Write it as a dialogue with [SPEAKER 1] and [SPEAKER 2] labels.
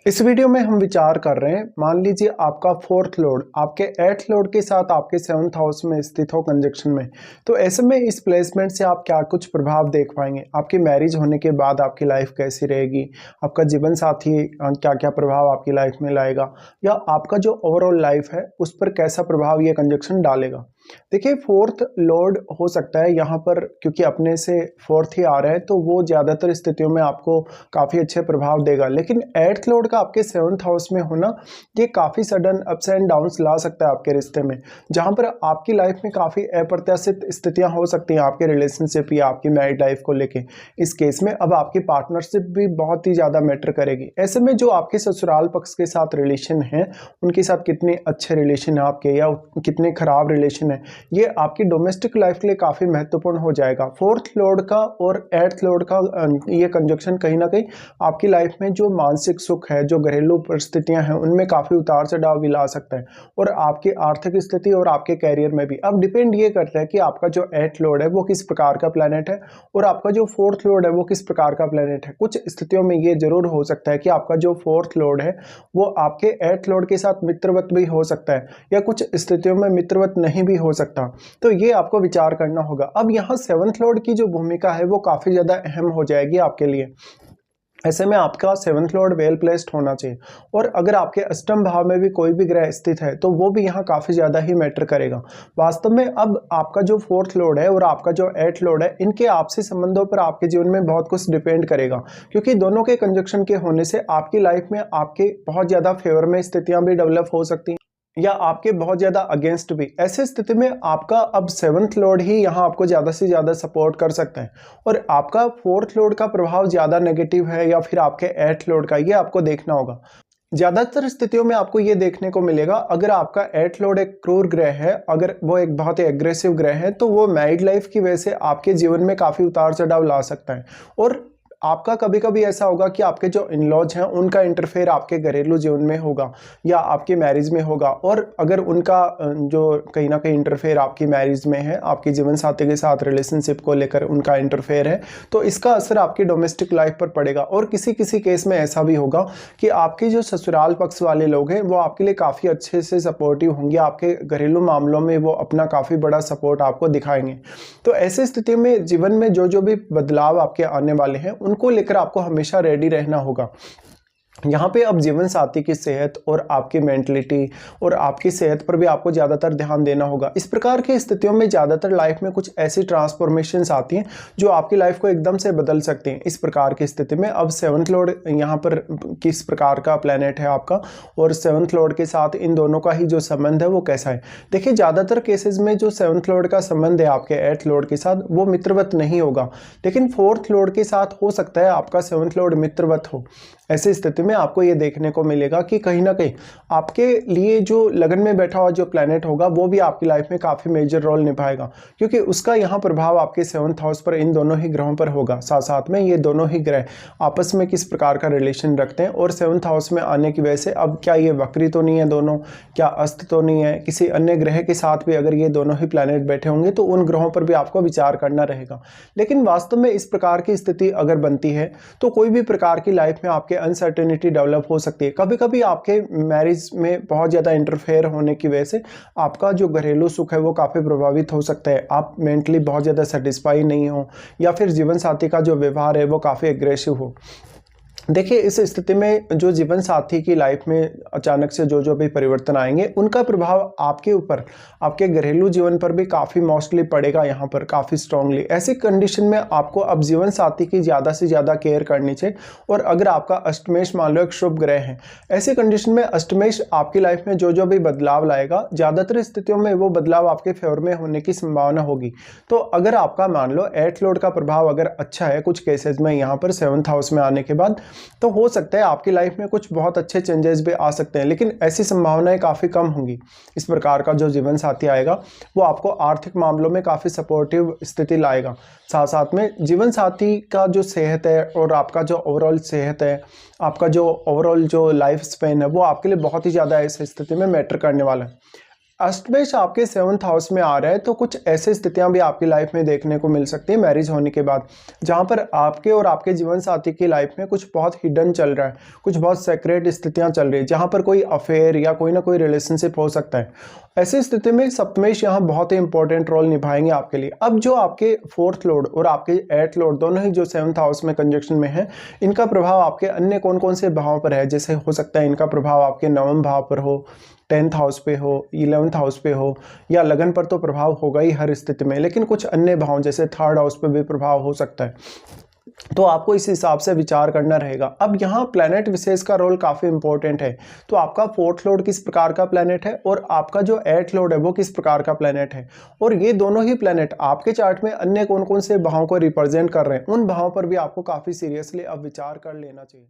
[SPEAKER 1] इस वीडियो में हम विचार कर रहे हैं, मान लीजिए आपका फोर्थ लॉर्ड आपके एट्थ लॉर्ड के साथ आपके सेवंथ हाउस में स्थित हो कंजक्शन में। तो ऐसे में इस प्लेसमेंट से आप क्या कुछ प्रभाव देख पाएंगे, आपकी मैरिज होने के बाद आपकी लाइफ कैसी रहेगी, आपका जीवन साथी क्या क्या प्रभाव आपकी लाइफ में लाएगा, या आपका जो ओवरऑल लाइफ है उस पर कैसा प्रभाव ये कंजक्शन डालेगा। देखिए, फोर्थ लॉर्ड हो सकता है यहाँ पर, क्योंकि अपने से फोर्थ ही आ रहा है तो वो ज़्यादातर स्थितियों में आपको काफ़ी अच्छे प्रभाव देगा। लेकिन एट्थ लॉर्ड का आपके सेवंथ हाउस में होना ये काफ़ी सडन अप्स एंड डाउन्स ला सकता है आपके रिश्ते में, जहाँ पर आपकी लाइफ में काफ़ी अप्रत्याशित स्थितियाँ हो सकती हैं आपके रिलेशनशिप या आपकी मैरिड लाइफ को लेके। इस केस में अब आपकी पार्टनरशिप भी बहुत ही ज़्यादा मैटर करेगी। ऐसे में जो आपके ससुराल पक्ष के साथ रिलेशन है, उनके साथ कितने अच्छे रिलेशन है आपके या कितने खराब रिलेशन है, ये आपकी डोमेस्टिक लाइफ के लिए काफ़ी महत्वपूर्ण हो जाएगा। फोर्थ लॉर्ड का और एट्थ लॉर्ड का ये कंजक्शन कहीं ना कहीं आपकी लाइफ में जो मानसिक सुख है, जो घरेलू परिस्थितियां हैं, उनमें काफ़ी उतार चढ़ाव भी ला सकता है, और आपकी आर्थिक स्थिति और आपके कैरियर में भी। अब डिपेंड ये करता है कि आपका जो एट्थ लॉर्ड है वो किस प्रकार का प्लैनेट है और आपका जो फोर्थ लॉर्ड है वो किस प्रकार का प्लैनेट है। कुछ स्थितियों में ये जरूर हो सकता है कि आपका जो फोर्थ लॉर्ड है वो आपके एट्थ लॉर्ड के साथ मित्रवत भी हो सकता है, या कुछ स्थितियों में मित्रवत नहीं भी हो सकता। तो ये आपको विचार करना होगा। अब यहाँ सेवंथ लॉर्ड की जो भूमिका है वो काफ़ी ज़्यादा अहम हो जाएगी आपके लिए। ऐसे में आपका सेवंथ लॉर्ड वेल प्लेस्ड होना चाहिए, और अगर आपके अष्टम भाव में भी कोई भी ग्रह स्थित है तो वो भी यहाँ काफ़ी ज़्यादा ही मैटर करेगा वास्तव में। अब आपका जो फोर्थ लॉर्ड है और आपका जो एट्थ लॉर्ड है, इनके आपसी संबंधों पर आपके जीवन में बहुत कुछ डिपेंड करेगा, क्योंकि दोनों के कंजक्शन के होने से आपकी लाइफ में आपके बहुत ज़्यादा फेवर में स्थितियाँ भी डेवलप हो सकती हैं या आपके बहुत ज्यादा अगेंस्ट भी। ऐसे स्थिति में आपका अब सेवंथ लॉर्ड ही यहाँ आपको ज्यादा से ज्यादा सपोर्ट कर सकता है, और आपका फोर्थ लॉर्ड का प्रभाव ज्यादा नेगेटिव है या फिर आपके एट्थ लॉर्ड का, ये आपको देखना होगा। ज्यादातर स्थितियों में आपको ये देखने को मिलेगा, अगर आपका एट्थ लॉर्ड एक क्रूर ग्रह है, अगर वो एक बहुत ही एग्रेसिव ग्रह है, तो वो मैरिड लाइफ की वजह से आपके जीवन में काफी उतार चढ़ाव ला सकता है। और आपका कभी कभी ऐसा होगा कि आपके जो इन लॉज हैं उनका इंटरफेयर आपके घरेलू जीवन में होगा या आपकी मैरिज में होगा, और अगर उनका जो कहीं ना कहीं इंटरफेयर आपकी मैरिज में है, आपके जीवन साथी के साथ रिलेशनशिप को लेकर उनका इंटरफेयर है, तो इसका असर आपकी डोमेस्टिक लाइफ पर पड़ेगा। और किसी किसी केस में ऐसा भी होगा कि आपके जो ससुराल पक्ष वाले लोग हैं वो आपके लिए काफ़ी अच्छे से सपोर्टिव होंगे, आपके घरेलू मामलों में वो अपना काफ़ी बड़ा सपोर्ट आपको दिखाएंगे। तो ऐसे स्थिति में जीवन में जो जो भी बदलाव आपके आने वाले हैं उनको लेकर आपको हमेशा रेडी रहना होगा। यहाँ पे अब जीवन साथी की सेहत और आपकी मेंटलिटी और आपकी सेहत पर भी आपको ज़्यादातर ध्यान देना होगा। इस प्रकार की स्थितियों में ज़्यादातर लाइफ में कुछ ऐसी ट्रांसफॉर्मेशंस आती हैं जो आपकी लाइफ को एकदम से बदल सकती हैं। इस प्रकार की स्थिति में अब सेवंथ लॉर्ड यहाँ पर किस प्रकार का प्लैनेट है आपका, और सेवंथ लॉर्ड के साथ इन दोनों का ही जो संबंध है वो कैसा है। देखिए, ज़्यादातर केसेज में जो सेवंथ लॉर्ड का संबंध है आपके एट्थ लॉर्ड के साथ वो मित्रवत नहीं होगा, लेकिन फोर्थ लॉर्ड के साथ हो सकता है आपका सेवंथ लॉर्ड मित्रवत हो। ऐसी स्थिति में आपको ये देखने को मिलेगा कि कहीं ना कहीं आपके लिए जो लगन में बैठा हुआ जो प्लैनेट होगा वो भी आपकी लाइफ में काफ़ी मेजर रोल निभाएगा, क्योंकि उसका यहाँ प्रभाव आपके सेवंथ हाउस पर इन दोनों ही ग्रहों पर होगा। साथ साथ में ये दोनों ही ग्रह आपस में किस प्रकार का रिलेशन रखते हैं, और सेवंथ हाउस में आने की वजह से अब क्या ये वक्री तो नहीं है दोनों, क्या अस्त तो नहीं है, किसी अन्य ग्रह के साथ भी अगर ये दोनों ही प्लैनेट बैठे होंगे तो उन ग्रहों पर भी आपको विचार करना रहेगा। लेकिन वास्तव में इस प्रकार की स्थिति अगर बनती है तो कोई भी प्रकार की लाइफ में आपके अनसर्टेनिटी डेवलप हो सकती है। कभी कभी आपके मैरिज में बहुत ज़्यादा इंटरफेयर होने की वजह से आपका जो घरेलू सुख है वो काफ़ी प्रभावित हो सकता है, आप मेंटली बहुत ज़्यादा सेटिस्फाई नहीं हो, या फिर जीवन साथी का जो व्यवहार है वो काफ़ी एग्रेसिव हो। देखिए, इस स्थिति में जो जीवन साथी की लाइफ में अचानक से जो जो भी परिवर्तन आएंगे उनका प्रभाव आपके ऊपर, आपके घरेलू जीवन पर भी काफ़ी मोस्टली पड़ेगा, यहाँ पर काफ़ी स्ट्रांगली। ऐसी कंडीशन में आपको अब जीवन साथी की ज़्यादा से ज़्यादा केयर करनी चाहिए। और अगर आपका अष्टमेश मान लो एक शुभ ग्रह है, ऐसी कंडीशन में अष्टमेश आपकी लाइफ में जो जो भी बदलाव लाएगा, ज़्यादातर स्थितियों में वो बदलाव आपके फेवर में होने की संभावना होगी। तो अगर आपका मान लो एट्थ लॉर्ड का प्रभाव अगर अच्छा है कुछ केसेज में यहाँ पर सेवंथ हाउस में आने के बाद, तो हो सकता है आपकी लाइफ में कुछ बहुत अच्छे चेंजेस भी आ सकते हैं, लेकिन ऐसी संभावनाएं काफ़ी कम होंगी। इस प्रकार का जो जीवन साथी आएगा वो आपको आर्थिक मामलों में काफ़ी सपोर्टिव स्थिति लाएगा। साथ साथ में जीवन साथी का जो सेहत है और आपका जो ओवरऑल सेहत है, आपका जो ओवरऑल जो लाइफ स्पेन है, वो आपके लिए बहुत ही ज़्यादा इस स्थिति में मैटर करने वाला है। अष्टमेश आपके 7th हाउस में आ रहा है, तो कुछ ऐसी स्थितियां भी आपकी लाइफ में देखने को मिल सकती है मैरिज होने के बाद, जहां पर आपके और आपके जीवन साथी की लाइफ में कुछ बहुत हिडन चल रहा है, कुछ बहुत सेक्रेट स्थितियां चल रही है, जहां पर कोई अफेयर या कोई ना कोई रिलेशनशिप हो सकता है। ऐसी स्थिति में सप्तमेश यहाँ बहुत ही इंपॉर्टेंट रोल निभाएंगे आपके लिए। अब जो आपके 4th लॉर्ड और आपके 8th लॉर्ड दोनों ही जो 7th हाउस में कंजक्शन में है, इनका प्रभाव आपके अन्य कौन कौन से भाव पर है। जैसे हो सकता है इनका प्रभाव आपके 9वें भाव पर हो, 10th हाउस पे हो, 11th हाउस पे हो, या लगन पर तो प्रभाव होगा ही हर स्थिति में, लेकिन कुछ अन्य भाव जैसे 3rd हाउस पे भी प्रभाव हो सकता है। तो आपको इस हिसाब से विचार करना रहेगा। अब यहाँ प्लैनेट विशेष का रोल काफ़ी इंपॉर्टेंट है। तो आपका 4th लॉर्ड किस प्रकार का प्लैनेट है और आपका जो 8th लॉर्ड है वो किस प्रकार का प्लैनेट है, और ये दोनों ही प्लैनेट आपके चार्ट में अन्य कौन कौन से भावों को रिप्रेजेंट कर रहे हैं, उन भावों पर भी आपको काफ़ी सीरियसली अब विचार कर लेना चाहिए।